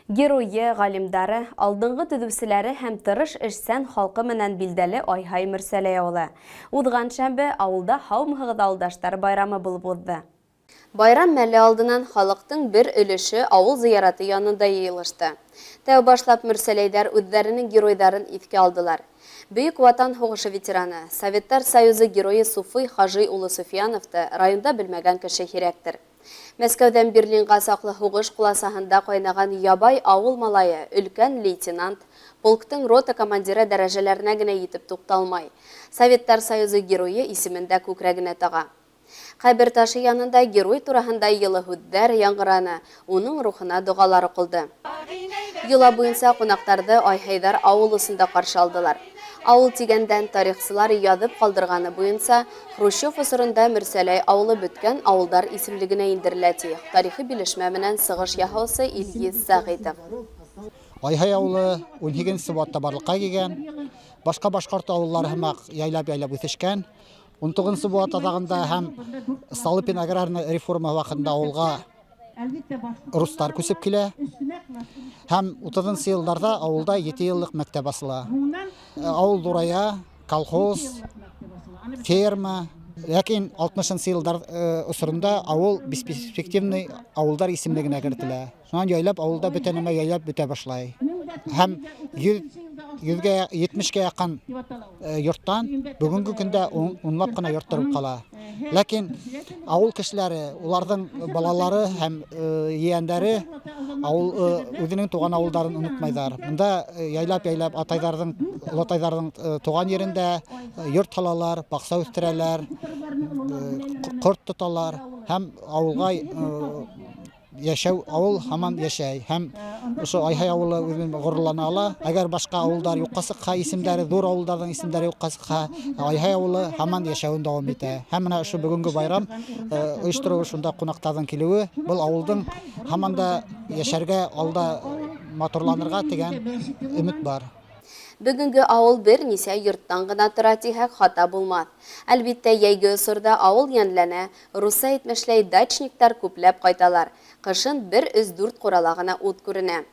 Геройы, галимдары, алдыңғы төҙөүселәре һәм тырыш эшсән халҡы менән билдәле Айһай Мөрсәләй ауылы. Уҙған шәмбе ауылда һаумыһығыҙ ауылдаштар байрамы булып уҙҙы. Байрам мәле алдынан халыҡтың бер өлөшө ауыл зыяраты янында йыйылышты. Тәү башлап Мөрсәләйҙәр үҙҙәренең геройҙарын иҫкә алдылар. Бөйөк Ватан һуғышы ветераны, Советтар Союзы геройы Суфый Хажи улы Суфияновты районда белмәгән кеше һирәктер. Мәскәүҙән Берлинға саҡлы һуғыш ҡуласаһында ҡайнаған ябай ауыл малайы, өлкән лейтенант, полктың рота командиры дәрәжәләренә генә етеп туҡталмай. Советтар Союзы геройы исемендә күкрәгенә таға. Ҡәбер ташы янында герой тураһында йылы һүҙҙәр яңғыраны, уның рухына доғалар уҡылды. Йола буйынса ҡунаҡтарҙы Айһайҙар ауыл осонда ҡаршы алдылар. Ауыл тигәндән тарихсылар яҙып ҡалдырғаны буйынса, Хрущев осоронда Мөрсәләй ауылы бөткән ауылдар исемлегенә индерелә ти. Тарихи билешмә менән сығыш яһаусы Илгиз Сәғитов. Айһай ауылы 18 сыбатта барлыҡҡа килгән, башҡа башҡорт ауыллары һымаҡ яйлап үҫешкән. 19 сыбат аҙағында һәм Столыпин аграрный реформа ваҡытында ауылға рустар күсеп килә. Һәм 30-нчы йылдарҙа ауылда 7 йыллыҡ мәктәп асыла. Ауыл ҙурая, колхоз, ферма. Ләкин 60-нчы йылдар осоронда ауыл бесперспективный ауылдар исемлегенә кертелә. Шунан яйлап ауылда бөтә нәмә яйлап бөтә башлай. Һәм 170-кә яҡын йорттан бөгөнгө көндә унлап ҡына йорттар ҡала. Ләкин ауыл кешеләре, уларҙың балалары һәм ейәндәре үҙенең туған ауылдарын онотмайҙар. Бында яйлап атайҙарҙың, олатайҙарҙың туған ерендә йорт һалалар, баҡса үҫтерәләр, ҡорт тоталар һәм ауылға йәшәү, ауыл һаман йәшәй. Һәм ошо Айһай ауылы үҙен ғорурлана ала. Әгәр башҡа ауылдар юҡҡа сыҡһа, исемдәре, ҙур ауылдарҙың исемдәре юҡҡа сыҡһа, Айһай ауылы һаман йәшәүен дауам итә. Һәм менә ошо бөгөнгө байрам ойоштороу, шунда ҡунаҡтарҙың килеүе, был ауылдың һаман да йәшәргә, алда матурланырға тигән өмөт бар. Бөгөнгө ауыл бер нисә йорттан гына тора тиһәк хата булмаҫ. Әлбиттә, йәйге осорда ауыл йәнләнә, руса әйтмешләй дачниктар күпләп ҡайталар. Ҡышын 1-3-4 ҡурала ғына ут күренә.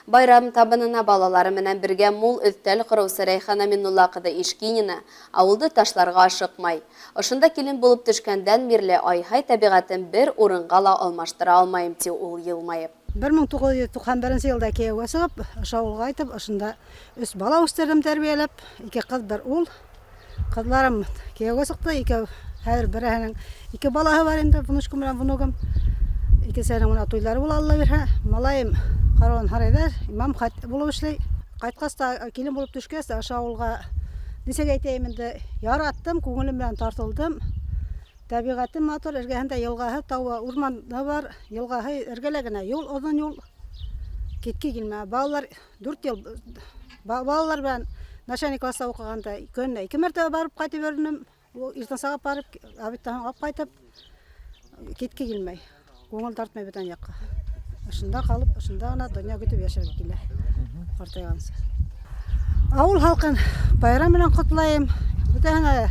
Байрам табынына балалары менән бергә мул өҫтәл ҡороусы Рәйхана Миннулла ҡыҙы Ишкинина ауылды ташларға ашыҡмай. Ошонда килен булып төшкәндән бирле Айһай тәбиғәтен бер урынға ла алмаштыра алмайым ти ул йылмайып. 1991 йылда кейәүгә сығып, ошо ауылға айтып, ошонда 3 бала үстердем тәрбиәләп, 2 ҡыҙ, 1 ул. Ҡыҙларым кейәүгә сыҡты, һәр береһенең 2 балаһы бар инде, внучкам менән внугым. Икесенең менә туйлары була, Алла бирһә. Малайым Ҡарауан һарайҙа имам булып эшләй. Ҡайтҡас та, килен булып төшкәс тә, ошо ауылға нисек әйтәйем инде, яраттым, күңелем белән тартылдым. Тәбиғәте матур, эргәһендә йылғаһы, тауы, урманы бар, йылғаһы эргәлә генә юл, оҙон юл. Китке килмә. Балалар 4 йыл, балалар белән начальник класста уҡығанда көнөнә 2 мәртәбә барып ҡайтып йөрөнөм. Иртән сағат барып, обедтан һуң ҡайтып, китке килмәй. Күңел тартмай бөтән яҡҡа. Ошонда ҡалып, ошонда ғына донъя көтөп йәшәргә килә. Ҡартайғансы. Ауыл халҡын байрам менән ҡотлайым. Бөтәһенә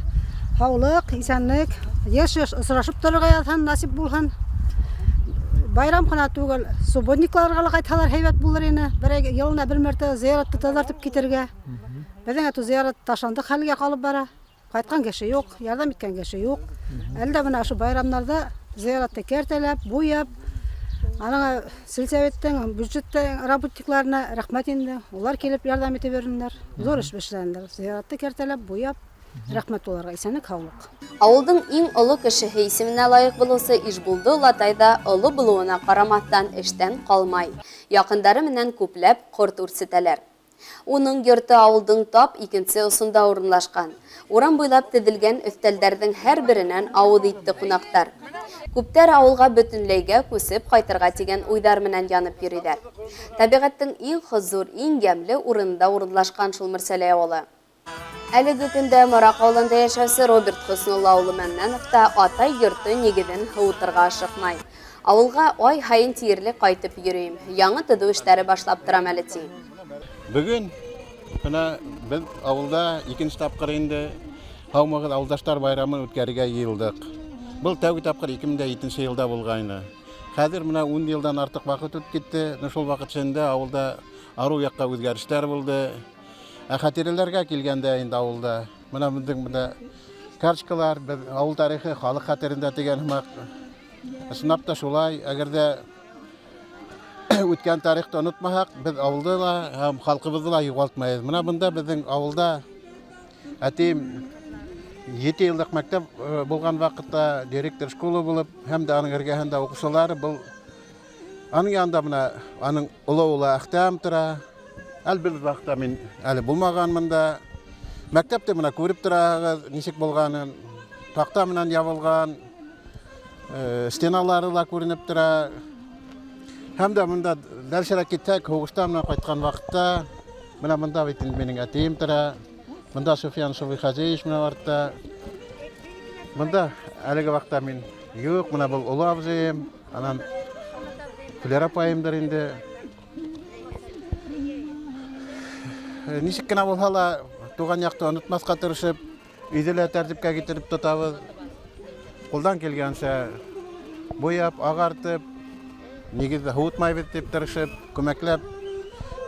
һаулыҡ, исәнлек, йыш осрашып торорға яҙһын, насип булһын. Байрам ҡына түгел, субботникларға ла ҡайтһалар һәйбәт булыр ине. Йылына 1 мәртәбә зыяратты таҙартып китергә. Беҙҙең әтү зыярат ташландыҡ хәлгә ҡалып бара. Ҡайтҡан кеше юҡ, ярҙам иткән кеше юҡ. Әлдә бына ошо байрамдарҙа зыяратты кәртәләп, буяп, ана сельсоветтың, бюджеттың работникларына рәхмәт инде. Улар килеп ярҙам итеп йөрөнөләр. Зур эш эшләнеләр. Зыяратты кәртәләп, буяп, рәхмәт уларға, исәнлек, һаулыҡ. Ауылдың иң оло кешеһе исеменә лайыҡ булыусы Ишбулды Олатай да оло булыуына ҡарамаҫтан эштән ҡалмай. Яҡындары менән күпләп ҡорт үрсетәләр. Уның йорто ауылдың тап икенсе осонда урынлашҡан. Урам буйлап теҙелгән өҫтәлдәрҙең һәр беренән ауыҙ итте ҡунаҡтар. Күптәр ауылға бөтөнләйгә күсеп ҡайтырға тигән уйҙар менән янып йөрөйҙәр. Тәбиғәттең иң хозур, иң йәмле урынында урынлашҡан шул Мөрсәләй ауылы. Әлеге көндә Мараҡ ауылында йәшәүсе Роберт Хөснулла улы Мәмнәнов та атай йорто нигеҙен һыуытырға ашыҡмай. Ауылға ай һайын тиерлек ҡайтып йөрөйөм. Яңы төҙөү эштәре башлап торам әле ти. Бөгөн беҙ ауылда 2-нче тапҡыр инде һаумыһығыҙ ауылдаштар байрамын үткәрергә йыйылдыҡ. Был тәүге тапҡыр 2007 йылда булғайны. Хәзер менә 10 елдан артык вакыт үтеп китте. Шул вакыт içinde авылда ару якка үзгәрешләр булды. Хатирәләргә килгәндә инде авылда менә безнең карточкалар, авыл тарихы, халык хәтерендә дигән химак. Сынап та шулай, әгәр дә үткән тарихты онытмасак, без авылда да һәм халкыбызны да югалтмайбыз. Менә монда безнең авылда әтим 7 еллык мәктәп булган вакытта директор школы булып, һәм дә аның эргәһендә укучылар был. Аның янында менә аның улы Әхтәм тора. Әлбәттә вакытта мин әле булмаганмын да. Мәктәптә менә күреп торагыз, ничек булганын, такта менән ябылган, стеналары да күренеп тора. Һәм дә монда дәршәрәк киттек, хугыштан менә кайткан вакытта менә монда бит минең әтием тора. Монда Суфиян Хәзиевич менә артта. Монда әлеге вакытта мин юк, менә бу улы абзыем, анан Күләр апайымдыр инде. Ничек кенә булса да туган якты онытмаска тырышып, өйдә тәртипкә китереп тотабыз. Кулдан килгәнчә буяп, агартып, нигездә хуытмайбыз дип тырышып, күмәкләп.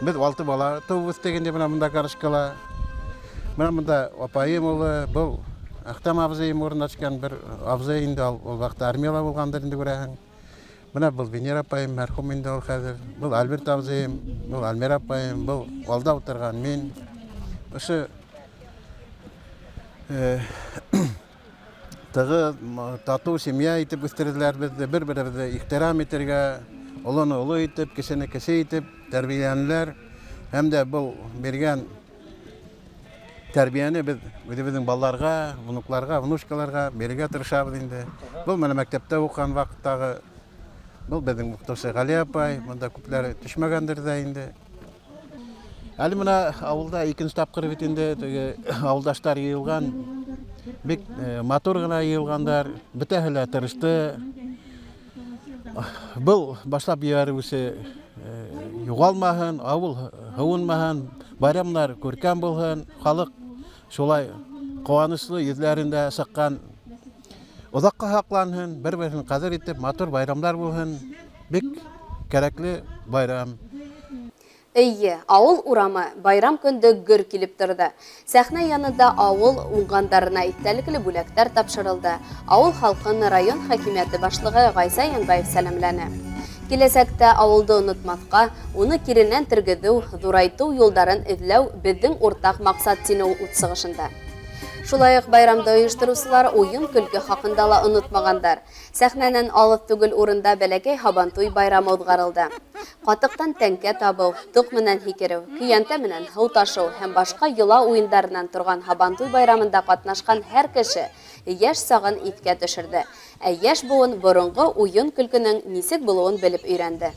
Без 6 бала тубыз дигәндә менә монда карышкала. Менә монда апайым улы, бу Әхтәм абзыем урын ачкан бер абзый инде ул вакытта армияда булгандыр инде күрәһең. Менә бу Венера апайым мәрхүм инде ул хәзер. Бу Альберт абзыем, бу Альмира апайым, бу алда утырган мин. Ошо тагы тату семья итеп үстерделәр безне, бер-беребезне ихтирам итәргә, улыны улы итеп, кешене кеше итеп тәрбияләнделәр. Һәм дә бу бергән тәрбияне без үзебезнең балаларга, внукларга, внучкаларга бергә тырышабыз инде. Бу менә мәктәптә укыган вакыттагы бу безнең мөхтәсә Гали апай, монда күпләре төшмәгәндер дә инде. Әле менә авылда икенче тапкыр бит инде авылдаштар йыелган, бик матур гына йыелгандар, бөтәһе лә тырышты. Бу башлап җибәрүсе югалмаһын, авыл һуынмаһын, байрамнар күркәм булһын, халык шулай куанычлы йөзләрендә саккан озакка сакланһын, бер-берсен кадер итеп, матур байрамнар булһын. Бик кирәкле байрам. Әйе, авыл урамы байрам көндө гөр килеп торды. Сәхнә янында авыл уңгандарына истәлекле бүләктәр тапшырылды. Авыл халкын район хакимияте башлыгы Гайса Янгбаев сәламләне. Киләсәктә авылды онытмаска, уны киренән тергезү, зурайту юлдарын эзләү безнең уртак максат тине ут сыгышында. Шулай ук байрамда оештыручылар уен көлке хакында ла онытмагандар. Сәхнәнән алып түгел урында бәләкәй Һабантуй байрамы узгарылды. Катыктан тәңкә табу, тук менән һикереү, көянтә менән һыу ташыу һәм башка йола уеннарыннан торган Һабантуй байрамында катнашкан һәр кеше яшь сагын искә төшерде. Ә яшь буын борынгы уен көлкенең ничек булуын белеп өйрәнде.